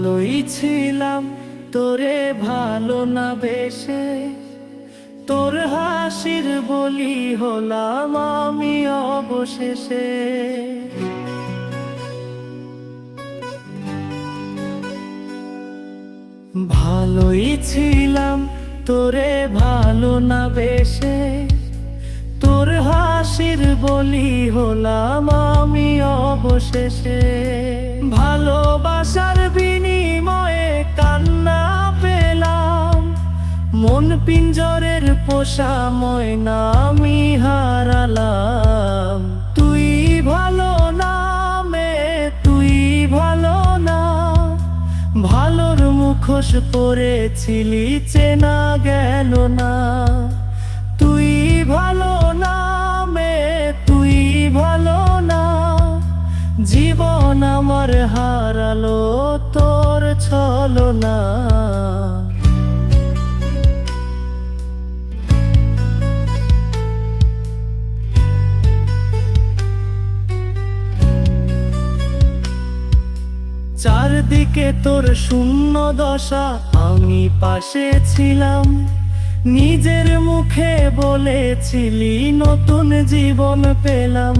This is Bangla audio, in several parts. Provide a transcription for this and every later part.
ভালোই ছিলাম তোরে ভালো না বেশে, তোর হাসির বলি হলাম আমি অবশেষে। ভালোই ছিলাম তোরে ভালো না বেশে, তোর হাসির বলি হলাম আমি অবশেষে। ভালোবাসার বিনিময়ে কান্না পেলাম, মন পিঞ্জরের পোষা ময়না আমি হারালাম। তুই ভালো না মে, তুই ভালো না, ভালোর মুখোশ পরেছিলি চেনা গেল না। তুই ভালো না মে, তুই ভালো না, জীবন আমার হারালো তোর ছলনা। চারদিকে তোর শূন্য দশা, আমি পাশে ছিলাম, নিজের মুখে বলেছিলি নতুন জীবন পেলাম।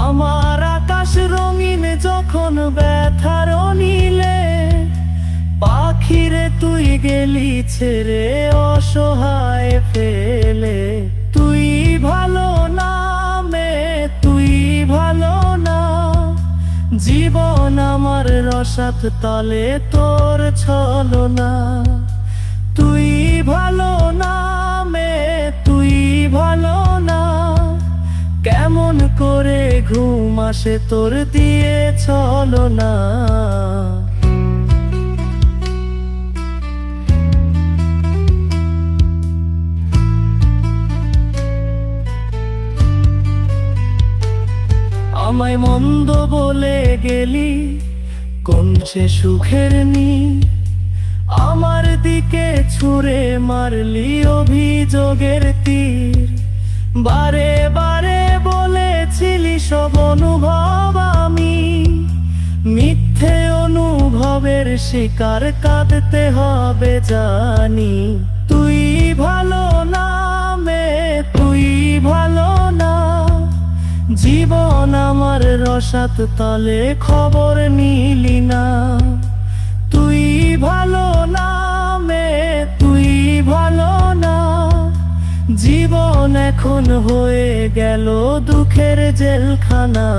আমার আকাশ রঙিন যখন ব্যথার নীলে, পাখিরে তুই গেলি ছেড়ে অসহায় ফেলে। তুই ভালো না মে, তুই ভালো না, জীবন আমার রসাত তলে তোর ছলনা। তুই ভালো না মে, তুই ভালো না, কেমন করে ঘুম আসে তোর দিয়ে ছলনা। আমায় মন্দ বলে গেলি কোন সে সুখের নি, আমার দিকে ছুঁড়ে মারলি অভিযোগের তীর। বারে বারে বলেছিলি সব অনুভব আমি, মিথ্যে অনুভবের শিকার কাঁদতে হবে জানি। তুই ভালো না মে, তুই ভালো না, জীবন আমার রসাত তলে খবর নিলি না। তুই ভালো না মে, তুই ভালো না, জীবন এখন হয়ে গেল দুঃখের জেলখানা।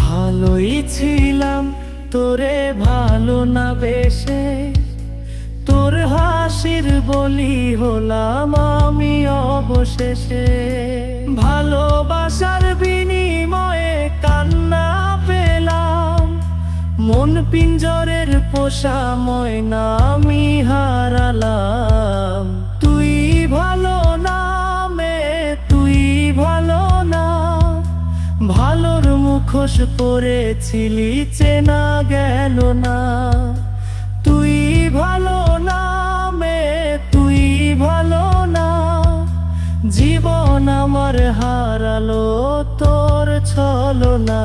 ভালোই ছিলাম তোরে ভালো না বেশে, তোর হাসির বলি হলাম আমি অবশেষে। ভালোবাসার বিনিময়ে কান্না পেলাম, মন পিঞ্জরের পোষা ময়না আমি হারালাম। তুই ভালো না মে, তুই ভালো না, ভালোর মুখোশ পরেছিলি চেনা গেল না। তুই ভালো না মে, তুই ভালো না, জীবন আমার হারালো তোর ছলনা।